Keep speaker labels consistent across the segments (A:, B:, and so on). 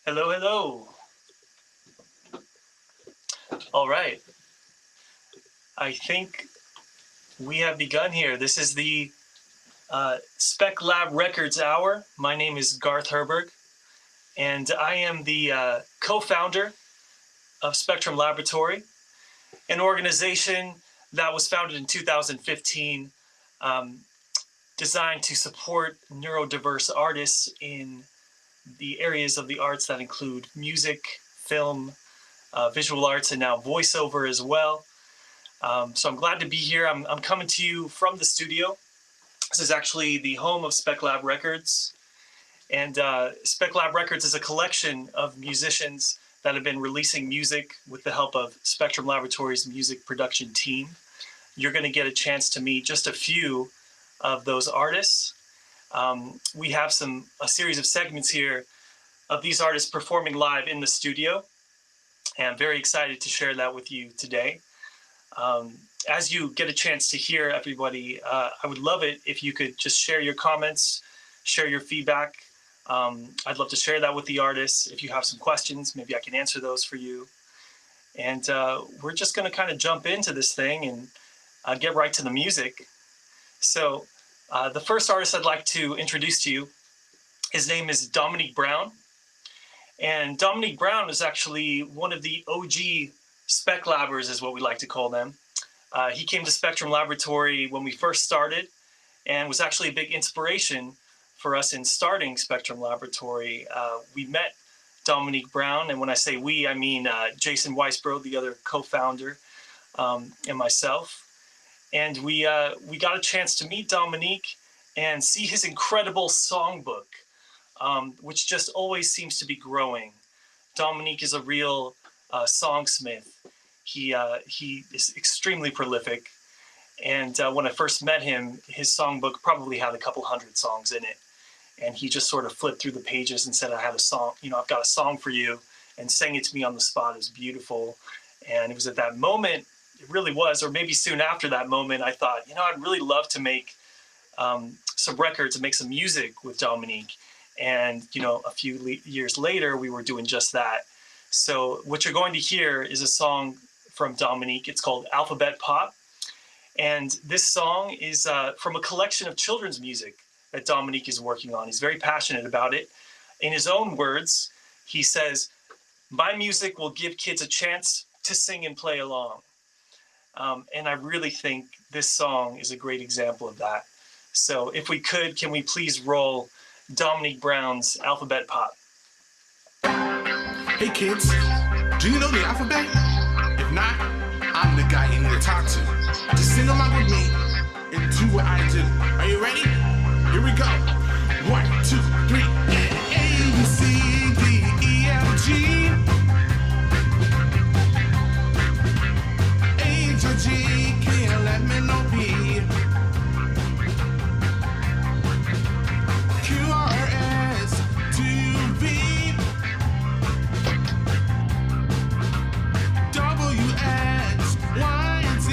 A: Hello, hello. All right. I think we have begun here. This is the Spec Lab Records Hour. My name is Garth Herberg, and I am the co-founder of Spectrum Laboratory, an organization that was founded in 2015, designed to support neurodiverse artists in the areas of the arts that include music, film, visual arts, and now voiceover as well. So I'm glad to be here. I'm coming to you from the studio. This is actually the home of Spec Lab Records. And Spec Lab Records is a collection of musicians that have been releasing music with the help of Spectrum Laboratory's music production team. You're going to get a chance to meet just a few of those artists. We have a series of segments here of these artists performing live in the studio, and I'm very excited to share that with you today. As you get a chance to hear everybody, I would love it if you could just share your comments, share your feedback. I'd love to share that with the artists. If you have some questions, maybe I can answer those for you. And we're just going to kind of jump into this thing and get right to the music. So the first artist I'd like to introduce to you, his name is Domonique Brown. And Domonique Brown is actually one of the OG Spec Labbers, is what we like to call them. He came to Spectrum Laboratory when we first started and was actually a big inspiration for us in starting Spectrum Laboratory. We met Domonique Brown, and when I say we, I mean Jason Weisbrod, the other co-founder, and myself. And we got a chance to meet Domonique and see his incredible songbook, which just always seems to be growing. Domonique is a real songsmith. He is extremely prolific. And when I first met him, his songbook probably had a couple hundred songs in it. And he just sort of flipped through the pages and said, I have a song, I've got a song for you, and sang it to me on the spot. It was beautiful. And it was at that moment, it really was, or maybe soon after that moment, I thought, I'd really love to make some records and make some music with Domonique. And, a few years later, we were doing just that. So what you're going to hear is a song from Domonique. It's called Alphabet Pop. And this song is from a collection of children's music that Domonique is working on. He's very passionate about it. In his own words, he says, my music will give kids a chance to sing and play along. And I really think this song is a great example of that. So if we could, can we please roll Domonique Brown's Alphabet Pop?
B: Hey kids, do you know the alphabet? If not, I'm the guy you need to talk to. Just sing along with me and do what I do. Are you ready? Here we go. 1, 2, 3. A, B, C, D, E, F, G. H, I, G, K, L, M, N, O, P. Q, R, S, T, U, V. W, X, Y, and Z.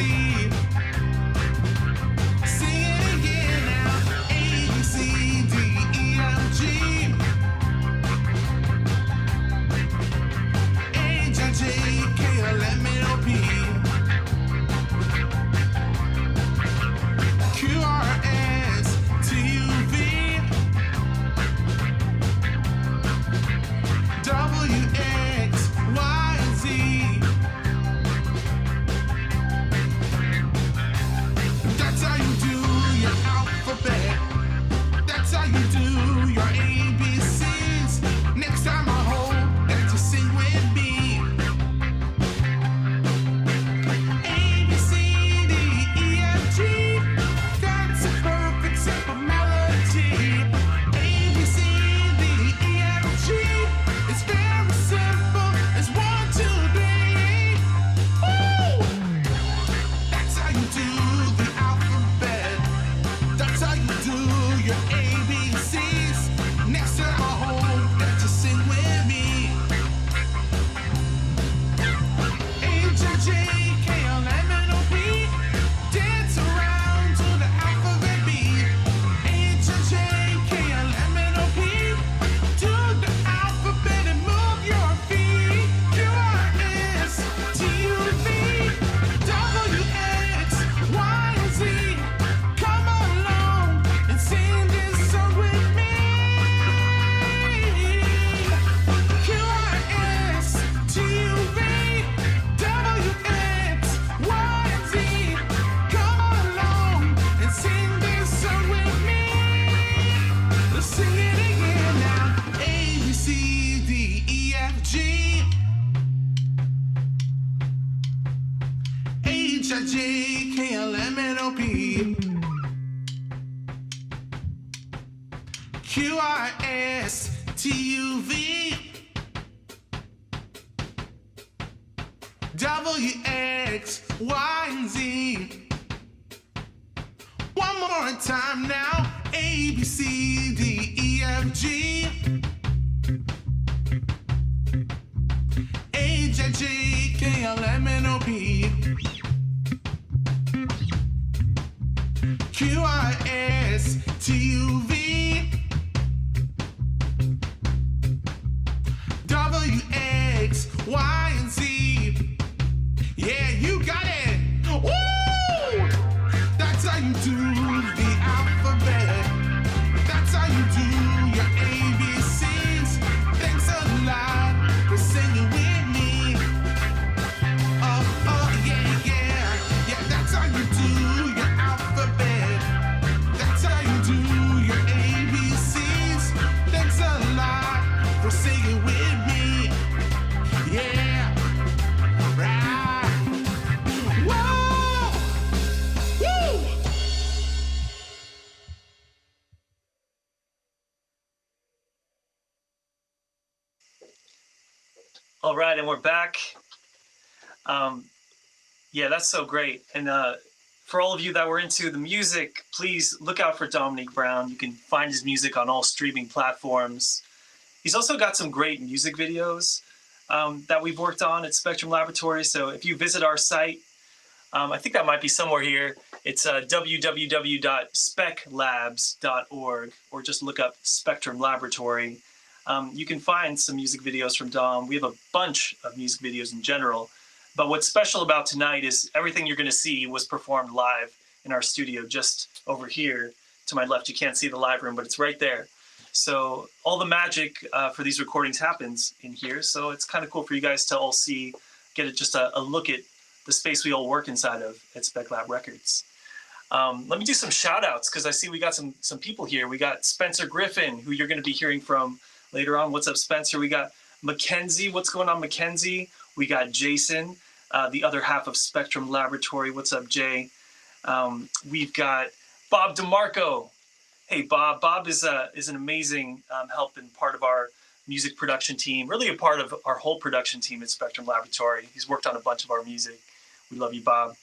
B: QRSTUV WXYZ. One more time now. ABCDEFG HIJKLMNOP QRSTUV WXYZ. Yeah, you got it. Woo! That's how you do the alphabet. That's how you do your ABCs. Thanks a lot for singing with me. Oh, yeah, yeah. Yeah, that's how you do your alphabet. That's how you do your ABCs. Thanks a lot for singing with me. Yeah. Right. Whoa! Woo!
A: All right, and we're back. Yeah, that's so great. And for all of you that were into the music, please look out for Domonique Brown. You can find his music on all streaming platforms. He's also got some great music videos that we've worked on at Spectrum Laboratory. So if you visit our site, I think that might be somewhere here. It's www.speclabs.org, or just look up Spectrum Laboratory. You can find some music videos from Dom. We have a bunch of music videos in general. But what's special about tonight is everything you're going to see was performed live in our studio just over here to my left. You can't see the live room, but it's right there. So all the magic for these recordings happens in here. So it's kind of cool for you guys to all see, get just a look at the space we all work inside of at Spec Lab Records. Let me do some shout outs because I see we got some people here. We got Spencer Griffin, who you're going to be hearing from later on. What's up, Spencer? We got Mackenzie. What's going on, Mackenzie? We got Jason, the other half of Spectrum Laboratory. What's up, Jay? We've got Bob DeMarco. Hey, Bob. Bob is an amazing help and part of our music production team, really a part of our whole production team at Spectrum Laboratory. He's worked on a bunch of our music. We love you, Bob.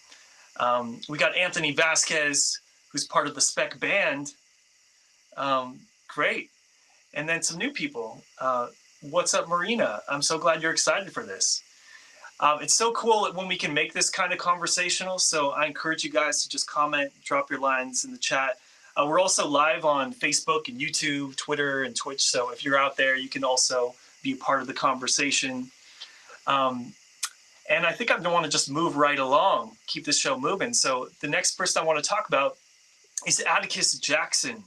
A: We got Anthony Vasquez, who's part of the Spec band. Great. And then some new people. What's up, Marina? I'm so glad you're excited for this. It's so cool when we can make this kind of conversational. So I encourage you guys to just comment, drop your lines in the chat. We're also live on Facebook and YouTube, Twitter, and Twitch. So if you're out there, you can also be a part of the conversation. And I think I'm going to want to just move right along, keep this show moving. So the next person I want to talk about is Atticus Jackson.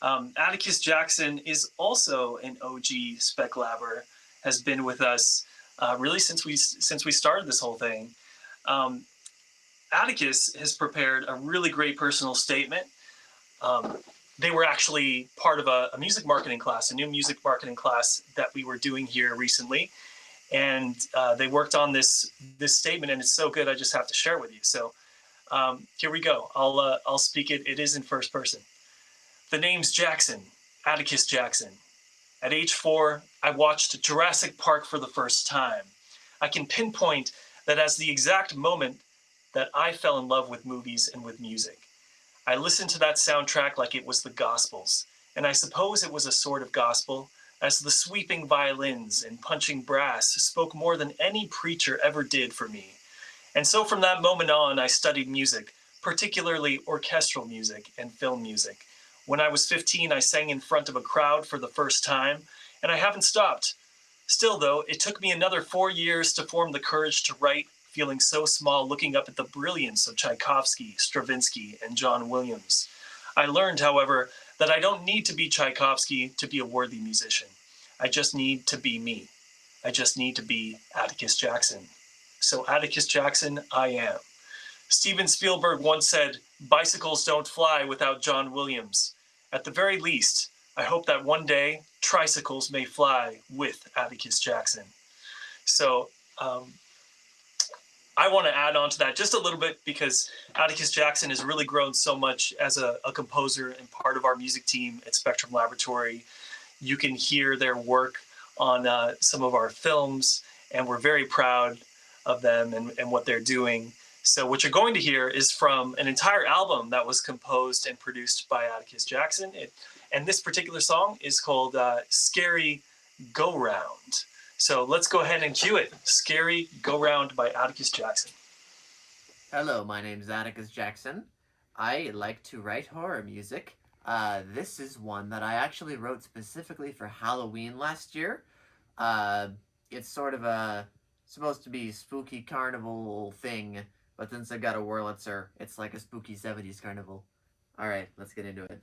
A: Atticus Jackson is also an OG Spec Labber, has been with us really since we started this whole thing. Atticus has prepared a really great personal statement. They were actually part of a music marketing class, a new music marketing class that we were doing here recently. And they worked on this statement, and it's so good I just have to share it with you. So here we go. I'll speak it. It is in first person. The name's Jackson, Atticus Jackson. At age 4, I watched Jurassic Park for the first time. I can pinpoint that as the exact moment that I fell in love with movies and with music. I listened to that soundtrack like it was the Gospels, and I suppose it was a sort of gospel, as the sweeping violins and punching brass spoke more than any preacher ever did for me. And so from that moment on, I studied music, particularly orchestral music and film music. When I was 15, I sang in front of a crowd for the first time, and I haven't stopped. Still, though, it took me another 4 years to form the courage to write, feeling so small looking up at the brilliance of Tchaikovsky, Stravinsky, and John Williams. I learned, however, that I don't need to be Tchaikovsky to be a worthy musician. I just need to be me. I just need to be Atticus Jackson. So Atticus Jackson, I am. Steven Spielberg once said, "Bicycles don't fly without John Williams." At the very least, I hope that one day tricycles may fly with Atticus Jackson. So I want to add on to that just a little bit because Atticus Jackson has really grown so much as a composer and part of our music team at Spectrum Laboratory. You can hear their work on some of our films, and we're very proud of them and what they're doing. So what you're going to hear is from an entire album that was composed and produced by Atticus Jackson. And this particular song is called Scary Go Round. So let's go ahead and cue it. Scary Go Round by Atticus Jackson.
C: Hello, my name's Atticus Jackson. I like to write horror music. This is one that I actually wrote specifically for Halloween last year. It's sort of a supposed to be spooky carnival thing, but since I got a Wurlitzer, it's like a spooky 70s carnival. Alright, let's get into it.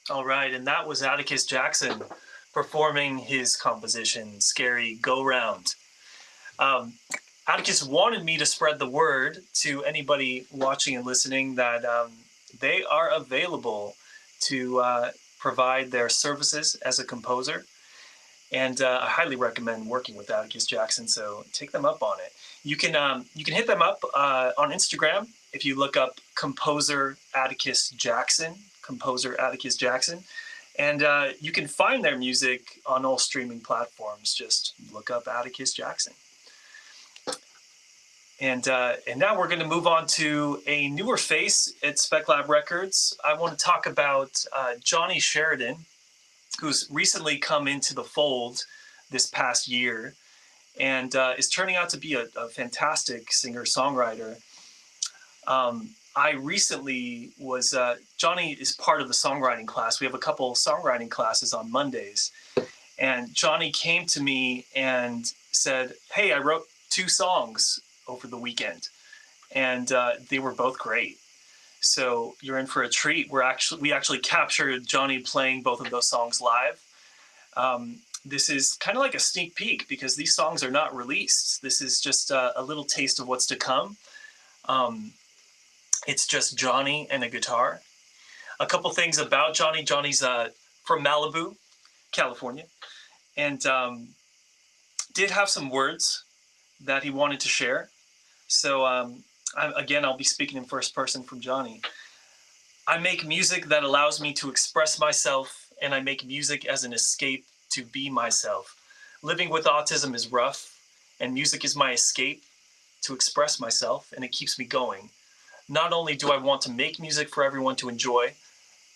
A: All right, and that was Atticus Jackson performing his composition, Scary Go Round. Atticus wanted me to spread the word to anybody watching and listening that they are available to provide their services as a composer. And I highly recommend working with Atticus Jackson, so take them up on it. You can hit them up on Instagram if you look up Composer Atticus Jackson, and you can find their music on all streaming platforms. Just look up Atticus Jackson. And now we're going to move on to a newer face at Spec Lab Records. I want to talk about Johnny Sheridan, who's recently come into the fold this past year and is turning out to be a fantastic singer-songwriter. I recently was, Johnny is part of the songwriting class. We have a couple songwriting classes on Mondays. And Johnny came to me and said, hey, I wrote 2 songs over the weekend. And they were both great. So you're in for a treat. We actually captured Johnny playing both of those songs live. This is kind of like a sneak peek because these songs are not released. This is just a little taste of what's to come. It's just Johnny and a guitar. A couple things about Johnny. Johnny's from Malibu, California, and did have some words that he wanted to share. So I'll be speaking in first person from Johnny. I make music that allows me to express myself, and I make music as an escape to be myself. Living with autism is rough, and music is my escape to express myself, and it keeps me going. Not only do I want to make music for everyone to enjoy,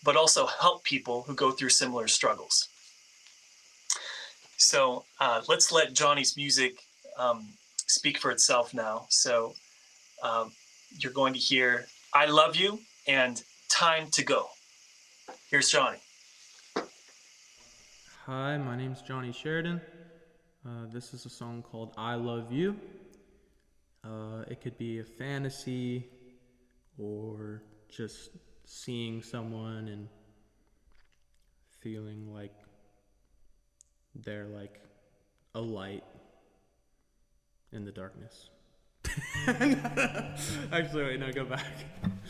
A: but also help people who go through similar struggles. So let's let Johnny's music speak for itself now. So you're going to hear I Love You and Time to Go. Here's Johnny.
D: Hi, my name's Johnny Sheridan. This is a song called I Love You. It could be a fantasy or just seeing someone and feeling like they're like a light in the darkness. Actually, wait, no, go back.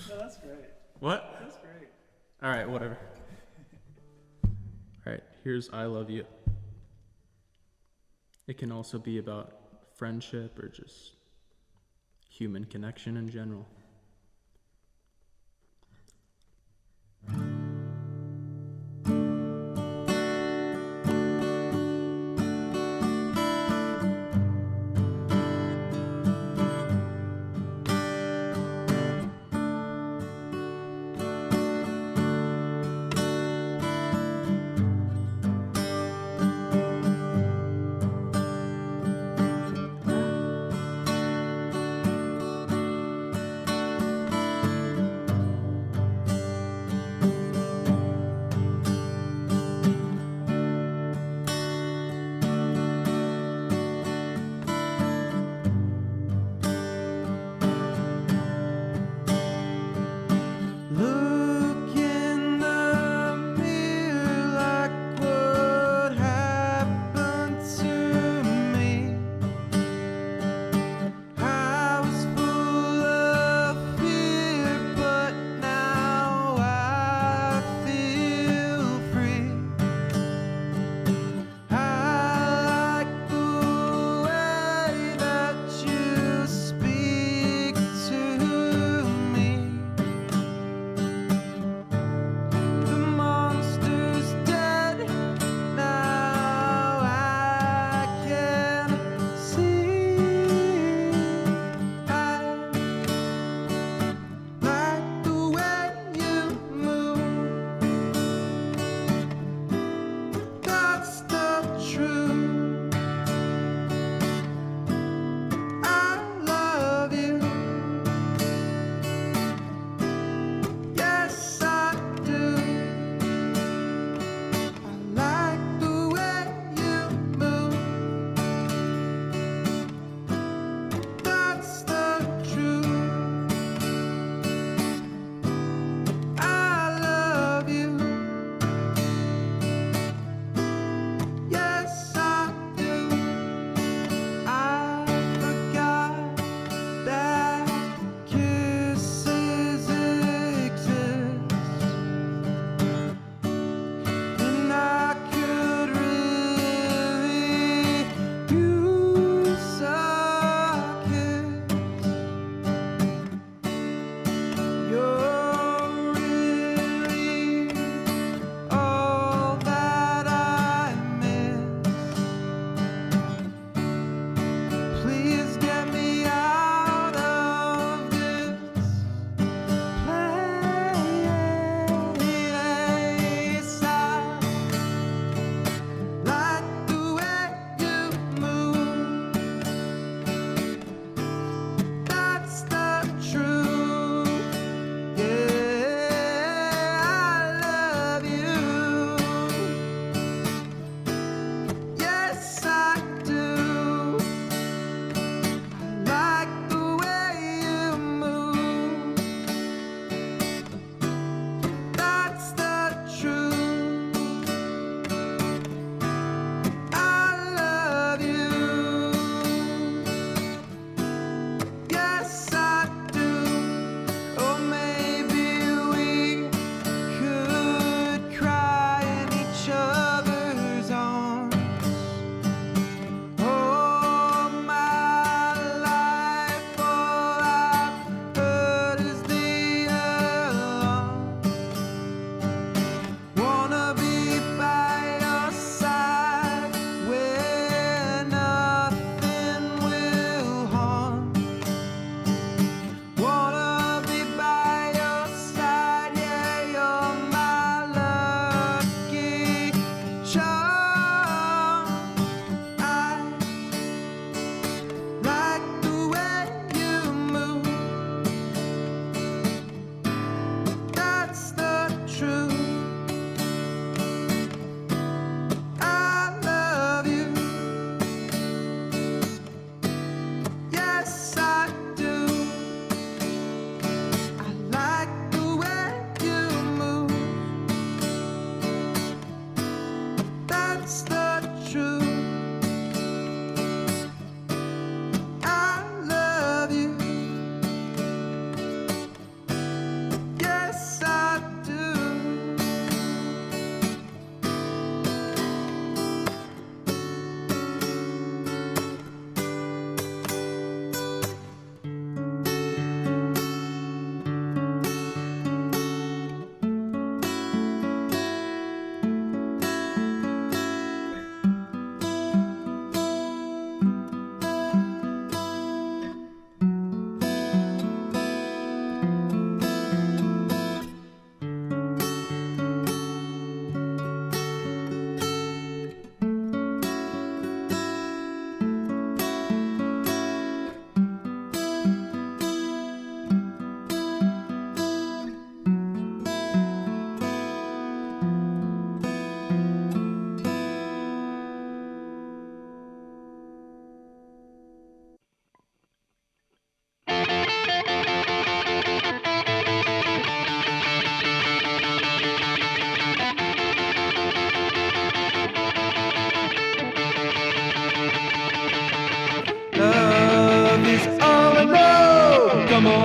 A: No, that's great.
D: What?
A: That's great.
D: All right, whatever. All right, here's I Love You. It can also be about friendship or just human connection in general.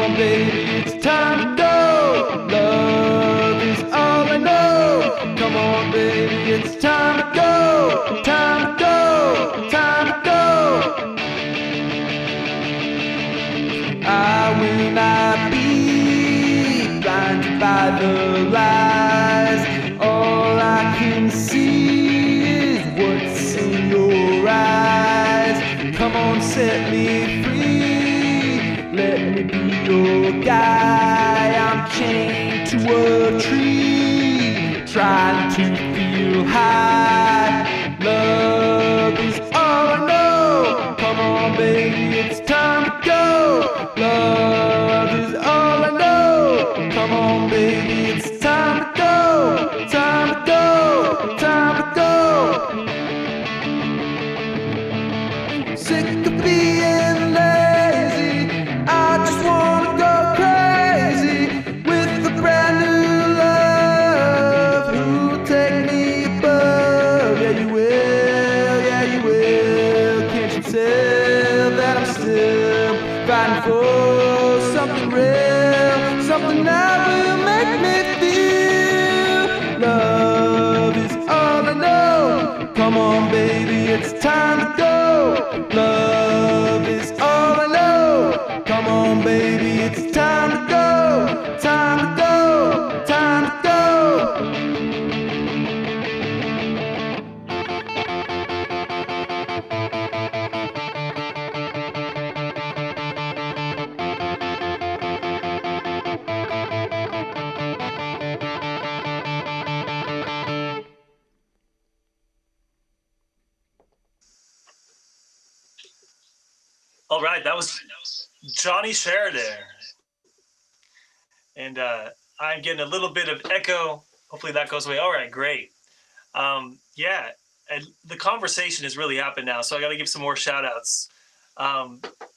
E: on, baby, it's time to go. Love is all I know. Come on, baby, it's time to go. Time to go. Time to go. I will not be blinded by the lies. All I can see is what's in your eyes. Come on, set me free. Let me be your guy. I'm chained to a tree, trying to feel high. Love is all I know. Come on, baby, it's time to go. Love is all I know. Come on, baby, it's time to go. Time to go. Time to go. Sick of being lazy. I just wanna go crazy with a brand new love. Who'll take me above? Yeah, you will. Yeah, you will. Can't you tell that I'm still fighting for something real, something that will make me feel? Love is all I know. Come on, baby, it's time to go. Love is all I know. Come on, baby, it's time to go. Time to go. Time to go.
A: All right, that was Johnny Sheridan. And I'm getting a little bit of echo. Hopefully that goes away. All right, great. Yeah, and the conversation has really happened now, so I got to give some more shout outs.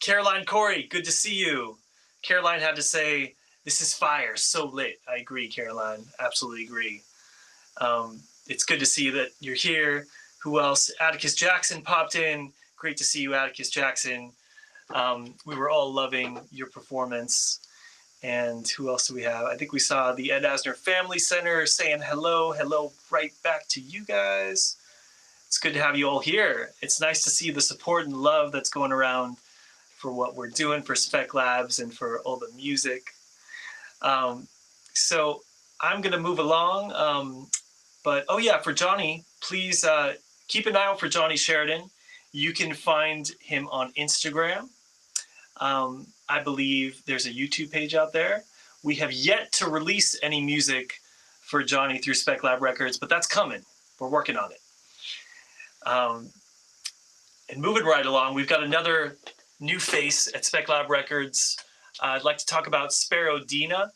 A: Caroline Corey, good to see you. Caroline had to say, this is fire, so lit. I agree, Caroline. Absolutely agree. It's good to see that you're here. Who else? Atticus Jackson popped in. Great to see you, Atticus Jackson. We were all loving your performance. And who else do we have? I think we saw the Ed Asner Family Center saying hello right back to you guys. It's good to have you all here. It's nice to see the support and love that's going around for what we're doing for Spec Labs and for all the music. So I'm going to move along. But, oh yeah, for Johnny, please keep an eye out for Johnny Sheridan. You can find him on Instagram. I believe there's a YouTube page out there. We have yet to release any music for Johnny through Spec Lab Records, but that's coming. We're working on it. And moving right along, we've got another new face at Spec Lab Records. I'd like to talk about SPARROW DENA.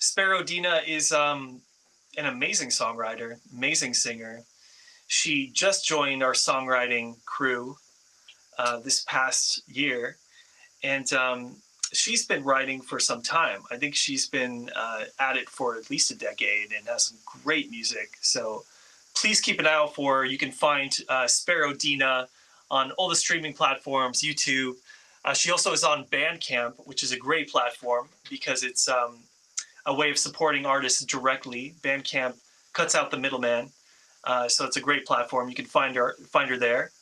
A: SPARROW DENA is an amazing songwriter, amazing singer. She just joined our songwriting crew this past year. And she's been writing for some time. I think she's been at it for at least a decade and has some great music. So please keep an eye out for her. You can find SPARROW DENA on all the streaming platforms, YouTube. She also is on Bandcamp, which is a great platform because it's a way of supporting artists directly. Bandcamp cuts out the middleman. So it's a great platform. You can find her there.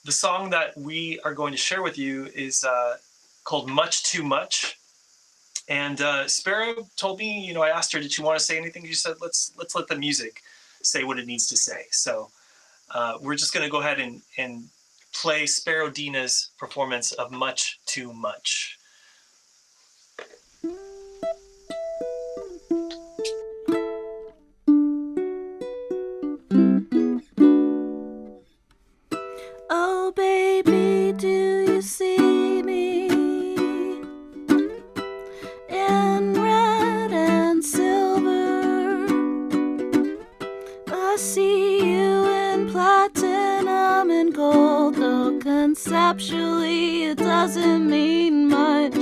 A: The song that we are going to share with you is called Much Too Much. And SPARROW told me, I asked her, did she want to say anything? She said, let's let the music say what it needs to say. So we're just going to go ahead and play SPARROW DENA's performance of Much Too Much.
F: Oh, baby, do you see me in red and silver? I see you in platinum and gold, though conceptually it doesn't mean much.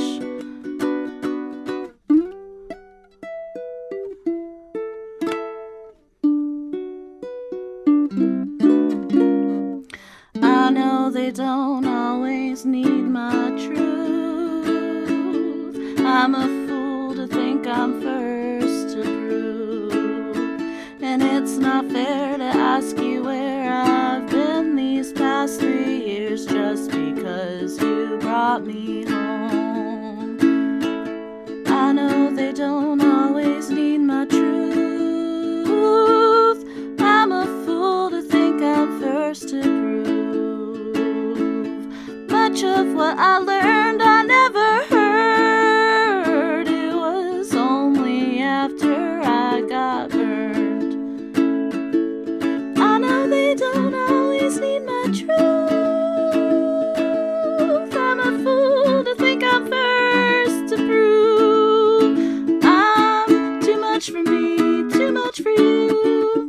F: I know they don't always need my truth. I'm a fool to think I'm first to prove. And it's not fair to ask you where I've been these past 3 years just because you brought me home. I know they don't always need my truth. I'm a fool to think I'm first to prove. Much of what I learned I never heard. It was only after I got burned. I know they don't always need my truth. I'm a fool to think I'm first to prove. I'm too much for me, too much for you.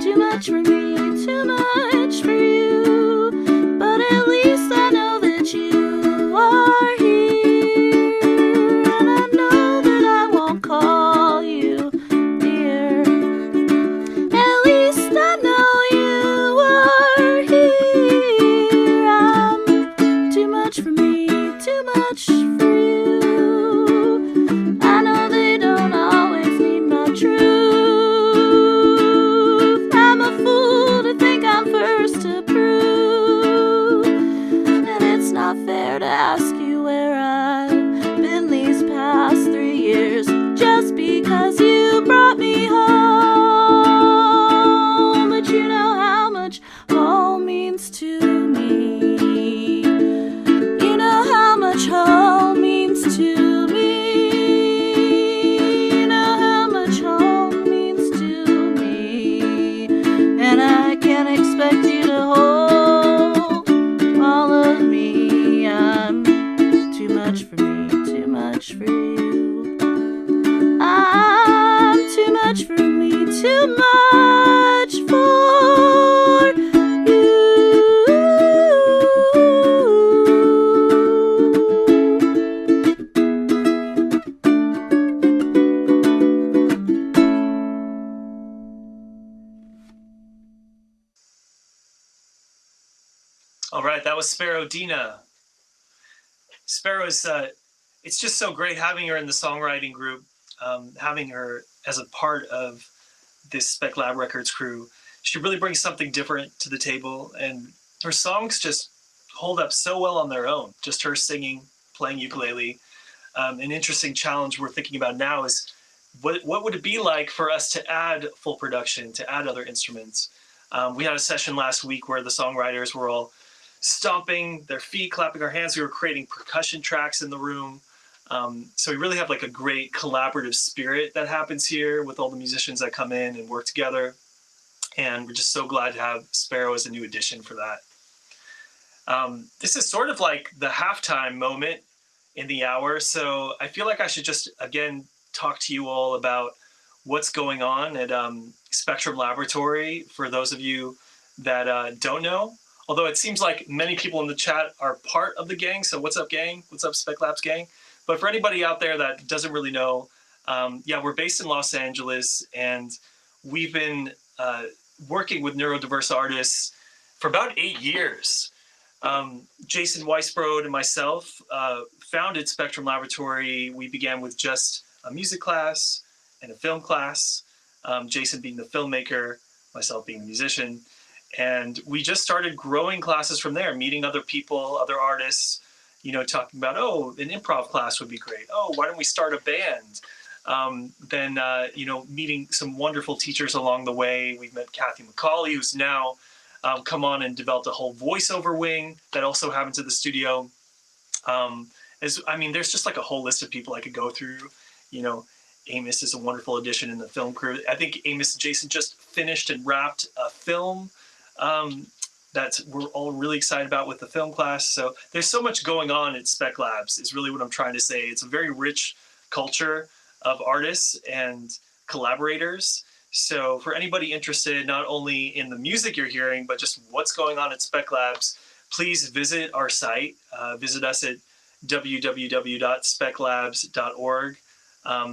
F: Too much for me, too much for you. But at least I know that you are here. And I know that I won't call you dear. At least I know you are here. I'm too much for me, too much for you. I know they don't always need my truth. I'm a fool to think I'm first to prove. And it's not fair to ask you where I've been these past 3 years just because you brought me home. But you know how much home means to me. You know how much home means to me. You know how much home means to me. And I can't expect you to hold all of me. I'm too much for me, too much for you. I'm too much for me, too much for you.
A: All right, that was Sparrow DENA. Sparrow is, it's just so great having her in the songwriting group, having her as a part of this Spec Lab Records crew. She really brings something different to the table, and her songs just hold up so well on their own. Just her singing, playing ukulele. An interesting challenge we're thinking about now is what would it be like for us to add full production, to add other instruments? We had a session last week where the songwriters were all stomping their feet, clapping our hands. We were creating percussion tracks in the room. So we really have like a great collaborative spirit that happens here with all the musicians that come in and work together. And we're just so glad to have Sparrow as a new addition for that. This is sort of like the halftime moment in the hour. So I feel like I should just, again, talk to you all about what's going on at Spectrum Laboratory for those of you that don't know. Although it seems like many people in the chat are part of the gang. So what's up, gang? What's up, Spec Labs gang? But for anybody out there that doesn't really know, yeah, we're based in Los Angeles, and we've been working with neurodiverse artists for about 8 years. Jason Weisbrod and myself founded Spectrum Laboratory. We began with just a music class and a film class, Jason being the filmmaker, myself being the musician. And we just started growing classes from there, meeting other people, other artists, you know, talking about, oh, an improv class would be great. Oh, why don't we start a band? Then, you know, meeting some wonderful teachers along the way. We've met Kathy McCauley, who's now come on and developed a whole voiceover wing that also happens at the studio. I mean, there's just like a whole list of people I could go through. You know, Amos is a wonderful addition in the film crew. I think Amos and Jason just finished and wrapped a film that we're all really excited about with the film class. So there's so much going on at Spec Labs is really what I'm trying to say. It's a very rich culture of artists and collaborators. So for anybody interested, not only in the music you're hearing, but just what's going on at Spec Labs, please visit our site. Visit us at www.speclabs.org.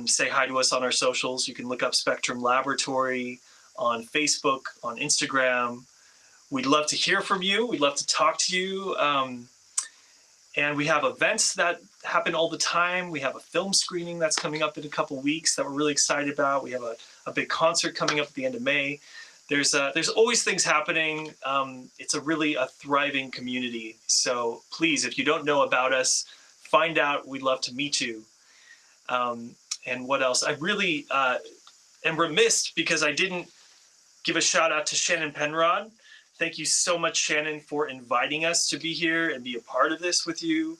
A: Say hi to us on our socials. You can look up Spectrum Laboratory on Facebook, on Instagram. We'd love to hear from you. We'd love to talk to you. And we have events that happen all the time. We have a film screening that's coming up in a couple weeks that we're really excited about. We have a big concert coming up at the end of May. There's always things happening. It's a thriving community. So please, if you don't know about us, find out. We'd love to meet you. And what else? I really am remiss because I didn't give a shout out to Shannon Penrod. Thank you so much, Shannon, for inviting us to be here and be a part of this with you.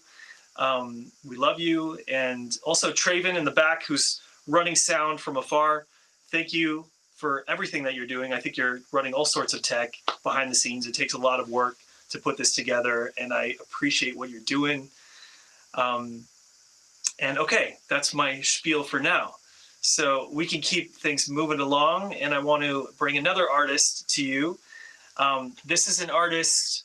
A: We love you. And also Traven in the back, who's running sound from afar. Thank you for everything that you're doing. I think you're running all sorts of tech behind the scenes. It takes a lot of work to put this together, and I appreciate what you're doing. And okay, that's my spiel for now. So we can keep things moving along, and I want to bring another artist to you. This is an artist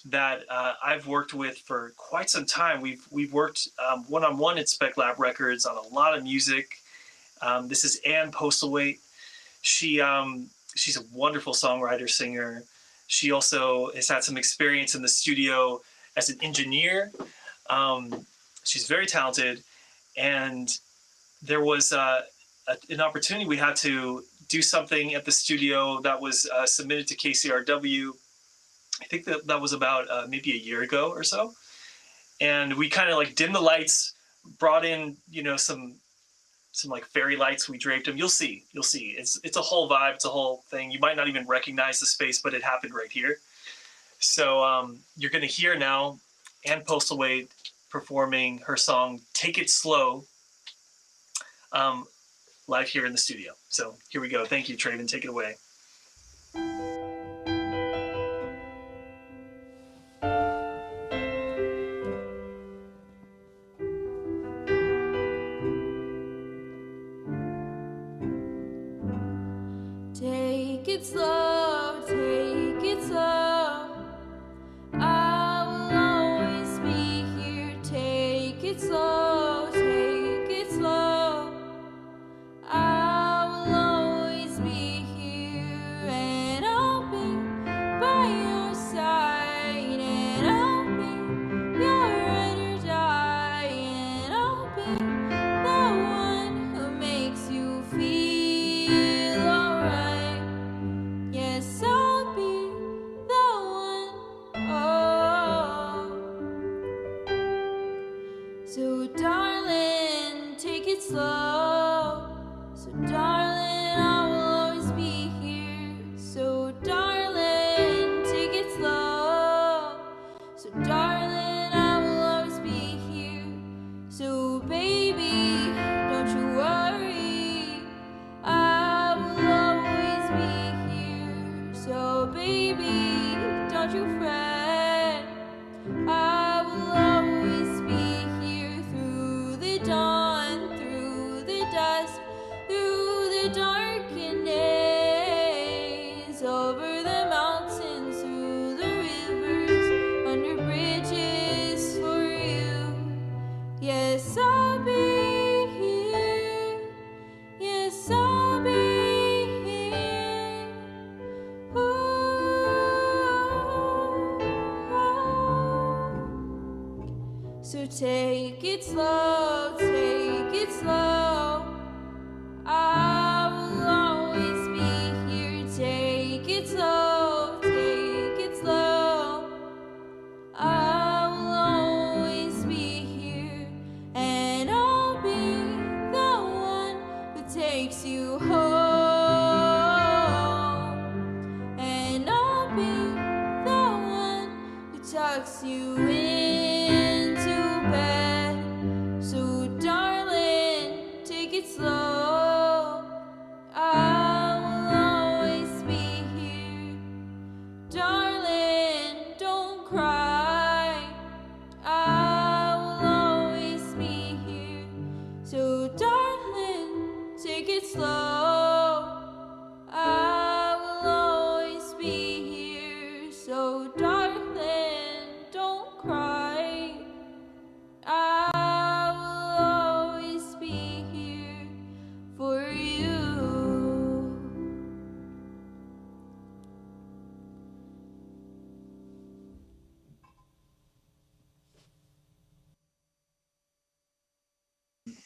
A: that I've worked with for quite some time. We've worked one-on-one at Spec Lab Records on a lot of music. This is Ann Postlewaite. She's a wonderful songwriter, singer. She also has had some experience in the studio as an engineer. She's very talented, and there was an opportunity we had to do something at the studio that was submitted to KCRW. I think that was about maybe a year ago or so. And we kind of like dimmed the lights, brought in, some like fairy lights. We draped them. You'll see. It's a whole vibe. It's a whole thing. You might not even recognize the space, but it happened right here. So you're going to hear now Ann Postlewaite performing her song "Take It Slow" live here in the studio. So here we go. Thank you, Traven. Take it away.
F: Take it slow, take it slow. I will always be here. Take it slow, take it slow. I will always be here, and I'll be by your side, and I'll be your ride or die, and I'll be the one who makes you feel alright. Yes, I'll be the one. Oh, so darling, take it slow. So darling, I will always be here. So darling, take it slow. So darling, I will always be here. So baby, don't you worry, I will always be here. So baby, don't you fret, I will always be here through the dawn, through the dusk, through the darkened days, over the mountains, through the rivers, under bridges for you. Yes, I'll be here. Yes, I'll be here. So take it slow, take it slow. I will always be here. Take it slow, take it slow. I will always be here, and I'll be the one who takes you home, and I'll be the one who tucks you into bed. So darling, take it slow. I will always be here. Darling, don't cry. I will always be here. So darling, take it slow. I will always be here. So darling, don't cry. I will always be here for you.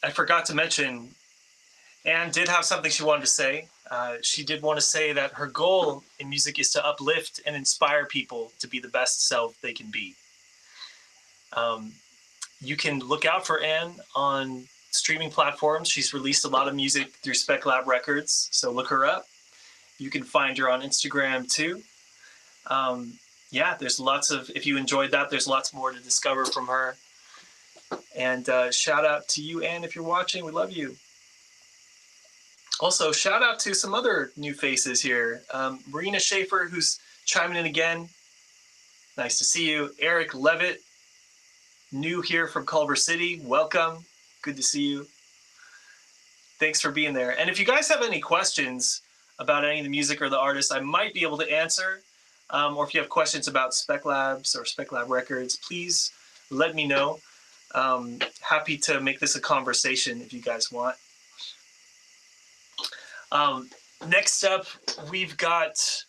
A: I forgot to mention, Anne did have something she wanted to say. She did want to say that her goal in music is to uplift and inspire people to be the best self they can be. You can look out for Anne on streaming platforms. She's released a lot of music through Spec Records, so look her up. You can find her on Instagram too. There's lots of, if you enjoyed that, there's lots more to discover from her. And shout out to you, Anne, if you're watching. We love you. Also, shout out to some other new faces here. Marina Schaefer, who's chiming in again. Nice to see you. Eric Levitt, new here from Culver City. Welcome. Good to see you. Thanks for being there. And if you guys have any questions about any of the music or the artists, I might be able to answer. Or if you have questions about Spec Labs or Spec Lab Records, please let me know. Happy to make this a conversation if you guys want. Next up, we've got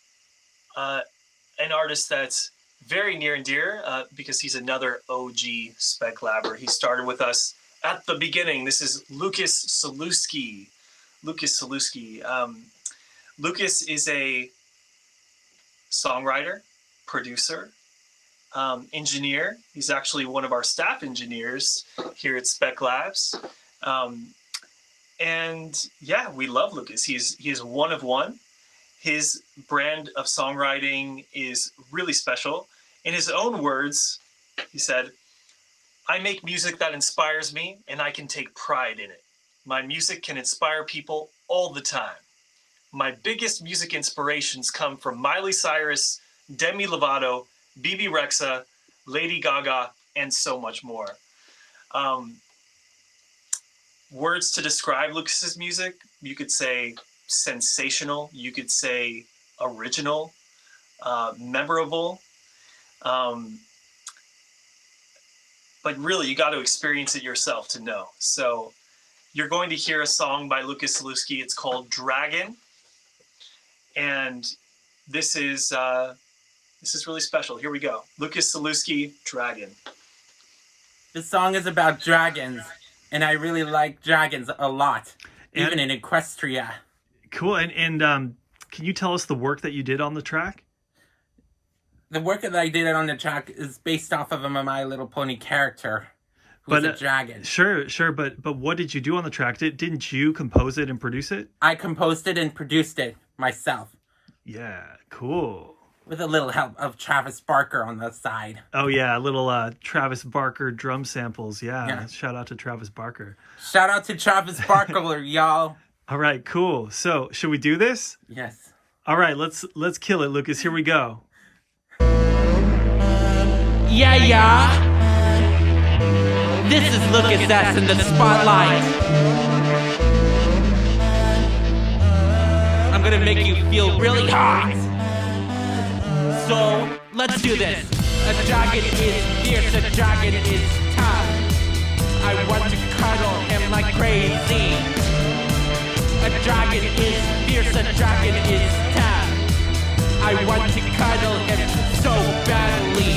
A: an artist that's very near and dear because he's another OG Spec Labber. He started with us at the beginning. This is Lucas Salusky. Lucas is a songwriter, producer, engineer. He's actually one of our staff engineers here at Spec Labs. We love Lucas. He is one of one. His brand of songwriting is really special. In his own words, he said, "I make music that inspires me, and I can take pride in it. My music can inspire people all the time. My biggest music inspirations come from Miley Cyrus, Demi Lovato, BB Rexha, Lady Gaga, and so much more." Words to describe Lucas's music, you could say sensational, you could say original, memorable. But really, you got to experience it yourself to know. So you're going to hear a song by Lucas Salusky. It's called Dragon. And this is really special. Here we go. Lucas Salusky, Dragon.
G: This song is about dragons, and I really like dragons a lot, even in Equestria.
A: Cool. And can you tell us the work that you did on the track?
G: The work that I did on the track is based off of a My Little Pony character who's a dragon.
A: Sure. But what did you do on the track? Didn't you compose it and produce it?
G: I composed it and produced it myself.
A: Yeah, cool.
G: With a little help of Travis Barker on the side.
A: Oh, yeah, a little Travis Barker drum samples. Yeah, shout out to Travis Barker.
G: Shout out to Travis Barker, y'all.
A: All right, cool. So, should we do this?
G: Yes.
A: All right, let's kill it, Lucas. Here we go.
G: Yeah. This is Lucas S in the spotlight. I'm gonna make you feel really hot. So, let's do this. A dragon is fierce, a dragon is tough. I want to cuddle him like crazy. A dragon is fierce, a dragon is tough. I want to cuddle him so badly.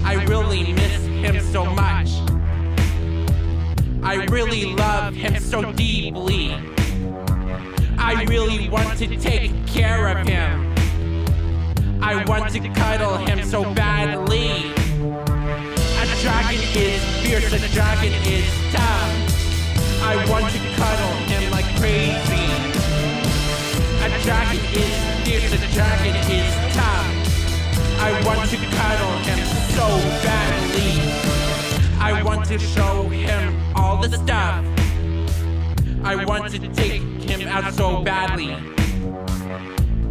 G: I really miss him so much. I really love him so deeply. I really want to take care of him. I want to cuddle him so badly. A dragon is fierce, a dragon is tough. I want to cuddle him like crazy. A dragon is fierce, a dragon is tough. I want to cuddle him so badly. I want to show him all the stuff. I want to take him out so badly.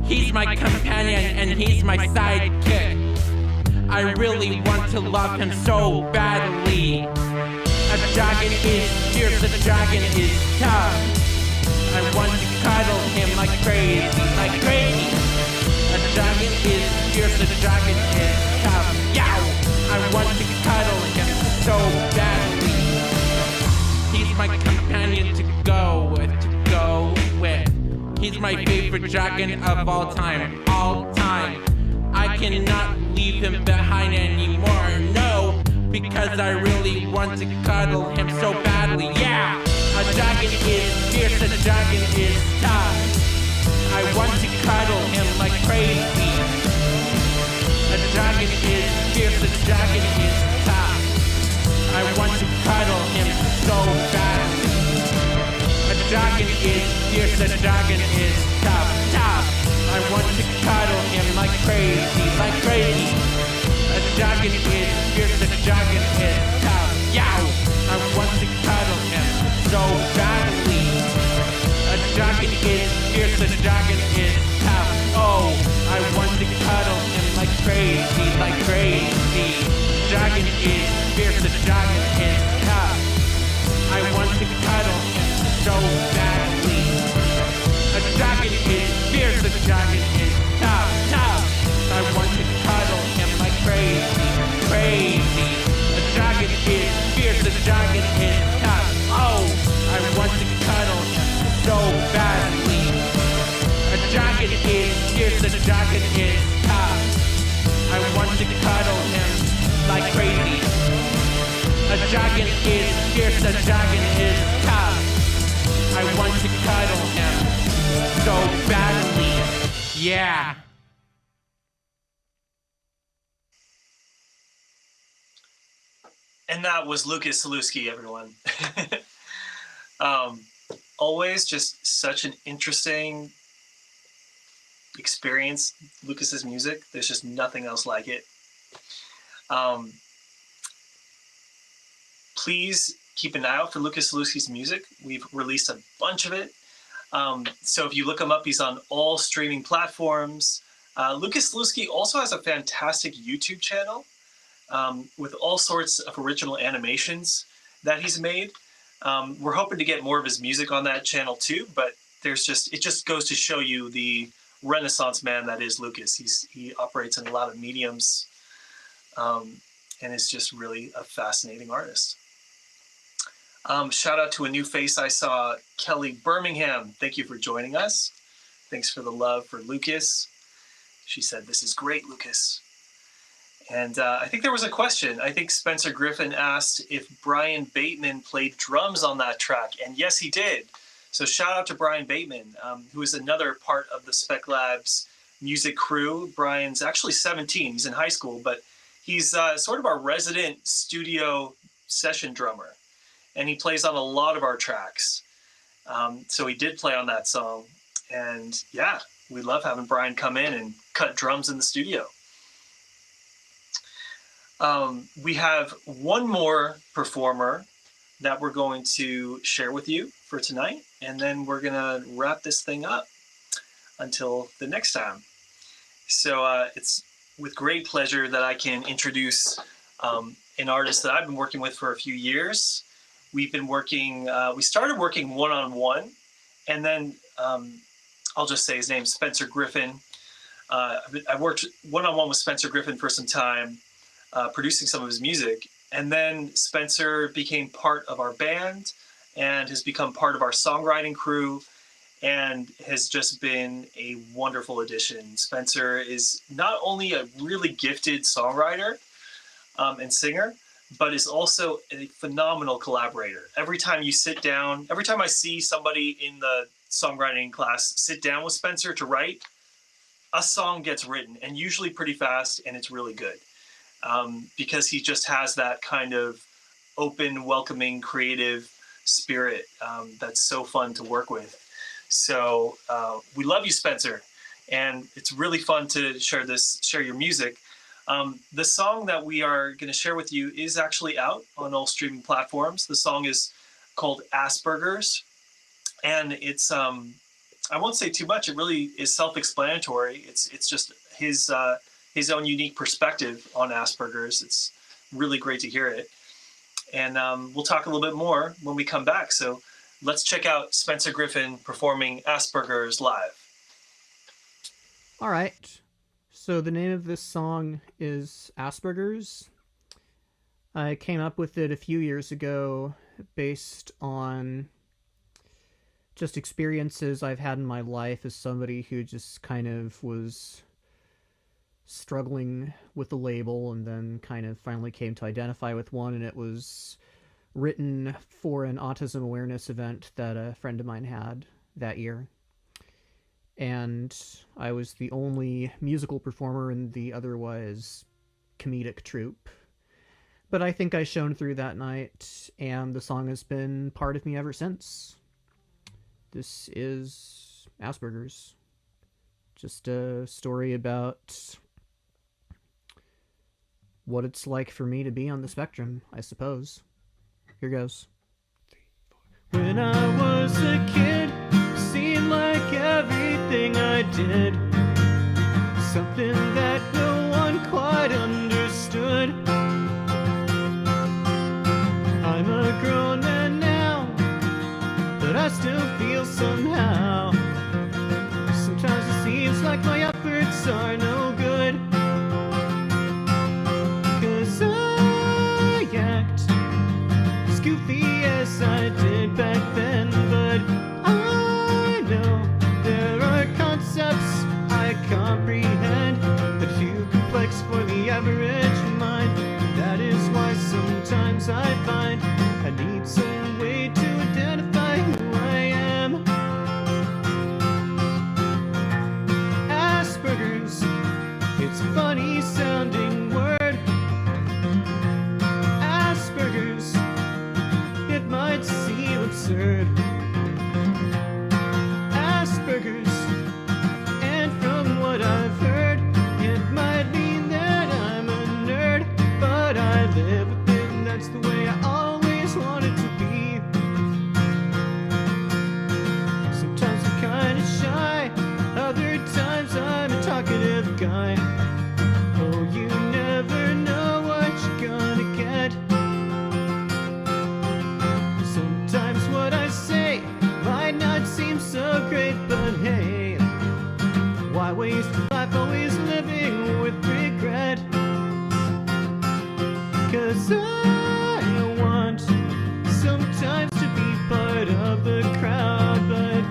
G: He's my companion and he's my sidekick. I really want to love him so badly. A dragon is fierce, a dragon is tough. I want to cuddle him like crazy, like crazy. A dragon is fierce, a dragon is tough. Yow! I want to cuddle him so badly. He's my companion to go with. He's my favorite dragon of all time. I cannot leave him behind anymore, no. because I really want to cuddle him so badly. Yeah, a dragon is fierce, a dragon is tough. I want to cuddle him like crazy. A dragon is fierce, a dragon is tough. I want to cuddle him so badly. A dragon is fierce, a dragon is tough, tough. I want to cuddle him like crazy, like crazy. A dragon is fierce, a dragon is tough. Yow! I want to cuddle him so badly. A dragon is fierce, a dragon is tough. Oh, I want to cuddle him like crazy, like crazy. Dragon is fierce, a dragon is tough. I want to cuddle him so badly. A dragon is fierce, a dragon is tough, tough. I want to cuddle him like crazy, crazy. A dragon is fierce, a dragon is tough. Oh, I want to cuddle him so badly. A dragon is fierce, a dragon is tough. I want to cuddle him like crazy. A dragon is fierce, a dragon is tough. I want to cuddle him so badly. Yeah.
A: And that was Lucas Salusky, everyone. Always just such an interesting experience, Lucas's music. There's just nothing else like it. Please keep an eye out for Lucas Salusky's music. We've released a bunch of it. So if you look him up, he's on all streaming platforms. Lucas Salusky also has a fantastic YouTube channel with all sorts of original animations that he's made. We're hoping to get more of his music on that channel too, but it just goes to show you the Renaissance man that is Lucas. He operates in a lot of mediums and is just really a fascinating artist. Shout out to a new face I saw, Kelly Birmingham. Thank you for joining us. Thanks for the love for Lucas. She said, "This is great, Lucas." And I think there was a question. I think Spencer Griffin asked if Brian Bateman played drums on that track. And yes, he did. So shout out to Brian Bateman, who is another part of the Spec Labs music crew. Brian's actually 17. He's in high school, but he's sort of our resident studio session drummer. And he plays on a lot of our tracks. So he did play on that song. And yeah, we love having Brian come in and cut drums in the studio. We have one more performer that we're going to share with you for tonight, and then we're gonna wrap this thing up until the next time. So it's with great pleasure that I can introduce an artist that I've been working with for a few years. We've been working, we started working one-on-one, and then I'll just say his name, Spencer Griffin. I worked one-on-one with Spencer Griffin for some time, producing some of his music. And then Spencer became part of our band and has become part of our songwriting crew and has just been a wonderful addition. Spencer is not only a really gifted songwriter and singer, but is also a phenomenal collaborator. Every time you sit down, every time I see somebody in the songwriting class sit down with Spencer to write, a song gets written, and usually pretty fast, and it's really good. Because he just has that kind of open, welcoming, creative spirit that's so fun to work with. So we love you, Spencer, and it's really fun to share your music. The song that we are going to share with you is actually out on all streaming platforms. The song is called Asperger's, and it's I won't say too much. It really is self-explanatory. It's just his own unique perspective on Asperger's. It's really great to hear it. And we'll talk a little bit more when we come back. So let's check out Spencer Griffin performing Asperger's live.
H: All right. So the name of this song is Asperger's. I came up with it a few years ago based on just experiences I've had in my life as somebody who just kind of was struggling with the label and then kind of finally came to identify with one, and it was written for an autism awareness event that a friend of mine had that year. And I was the only musical performer in the otherwise comedic troupe. But I think I shone through that night, and the song has been part of me ever since. This is Asperger's. Just a story about what it's like for me to be on the spectrum, I suppose. Here goes. When I was a kid, seemed like everything I did, something that no one quite understood. I'm a grown man now, but I still feel somehow. Sometimes it seems like my efforts are no good, 'cause I act as goofy as I did back then, but I know there are concepts I comprehend that are too complex for the average mind. That is why sometimes I find I need some way to identify who I am. Asperger's, it's a funny sounding word. Asperger's, it might seem absurd. Asperger's, and from what I've heard, it might mean that I'm a nerd, but I live with it, and that's the way I always wanted to be. Sometimes I'm kinda shy, other times I'm a talkative guy. Oh, you never know what you're gonna get. Sometimes what I say might not seem so great, but hey, why waste life always living with regret? 'Cause I want sometimes to be part of the crowd, but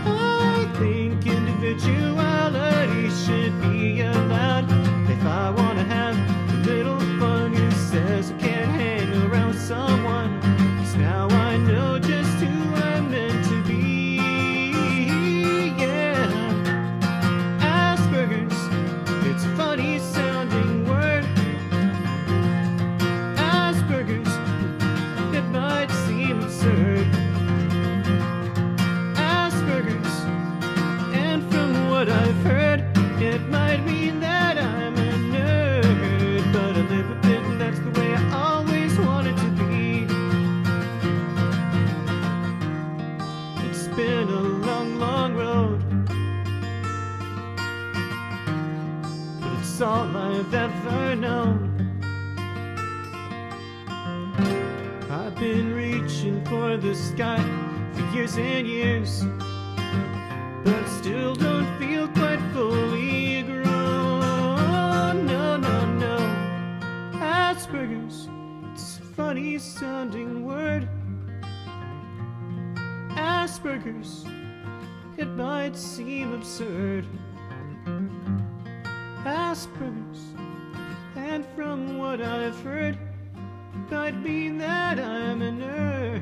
H: I think individuality should be allowed. If I want to have a little fun, who says I can't hang around someone? 'Cause now I know just who I'm meant to be. Yeah. Asperger's, it's a funny sounding word. Asperger's, it might seem absurd. Asperger's, and from what I've heard, it might mean that I'm a nerd, but I live with it, and that's the way I always wanted to be. It's been a long, long road, but it's all I've ever known. I've been reaching for the sky for years and years, but still don't feel quite fully grown. No, no, no. Asperger's, it's a funny sounding word. Asperger's, it might seem absurd. Asperger's, and from what I've heard, might mean that I'm a nerd,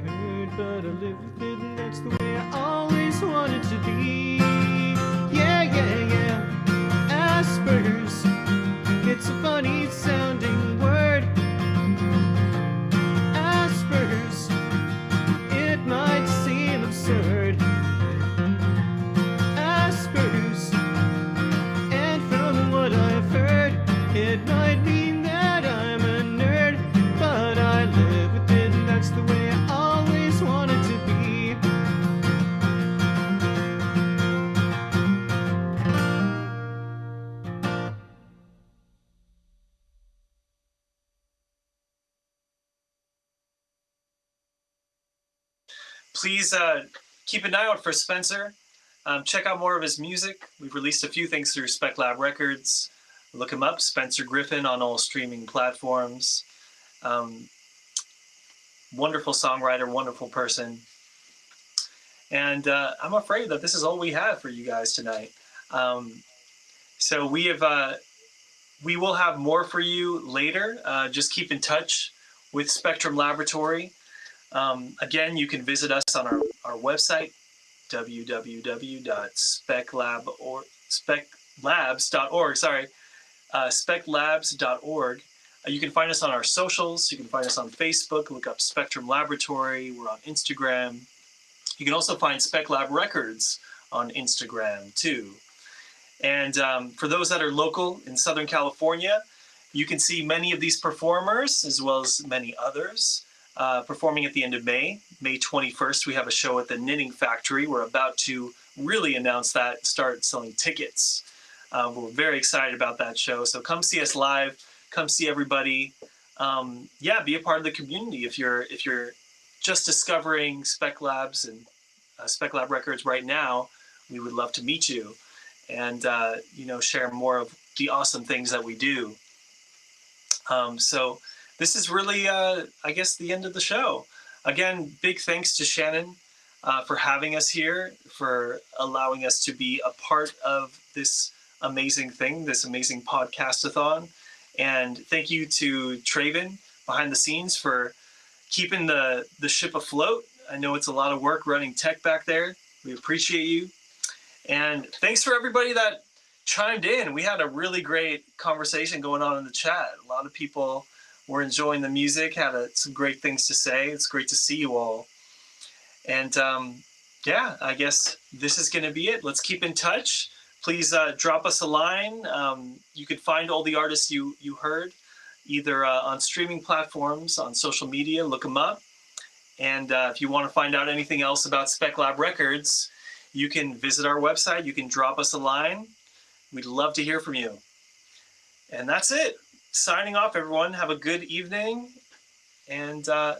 H: but I live with it, and that's the way I always wanted to be. Yeah, yeah, yeah. Asperger's, it's a funny sounding word. Asperger's, it might seem absurd. Asperger's, and from what I've heard, it might mean that I'm a nerd, but I live with it, and that's the way I always wanted to be.
A: Please keep an eye out for Spencer. Check out more of his music. We've released a few things through Spec Lab Records. Look him up, Spencer Griffin, on all streaming platforms. Wonderful songwriter, wonderful person. And I'm afraid that this is all we have for you guys tonight. So we have we will have more for you later. Just keep in touch with Spectrum Laboratory. Again, you can visit us on our website, speclabs.org. You can find us on our socials. You can find us on Facebook. Look up Spectrum Laboratory. We're on Instagram. You can also find Spec Lab Records on Instagram too. And for those that are local in Southern California, you can see many of these performers as well as many others performing at the end of May. May 21st, we have a show at the Knitting Factory. We're about to really announce that, start selling tickets. We're very excited about that show. So come see us live. Come see everybody. Be a part of the community. If you're just discovering Spec Labs and Spec Lab Records right now, we would love to meet you and share more of the awesome things that we do. So this is really, I guess, the end of the show. Again, big thanks to Shannon for having us here, for allowing us to be a part of this amazing thing, this amazing podcastathon. And thank you to Traven behind the scenes for keeping the ship afloat. I know it's a lot of work running tech back there. We appreciate you. And thanks for everybody that chimed in. We had a really great conversation going on in the chat. A lot of people were enjoying the music, had some great things to say. It's great to see you all. And I guess this is going to be it. Let's keep in touch. Please drop us a line. You could find all the artists you heard either on streaming platforms, on social media, look them up. And if you want to find out anything else about Spec Lab Records, you can visit our website. You can drop us a line. We'd love to hear from you. And that's it. Signing off, everyone. Have a good evening. And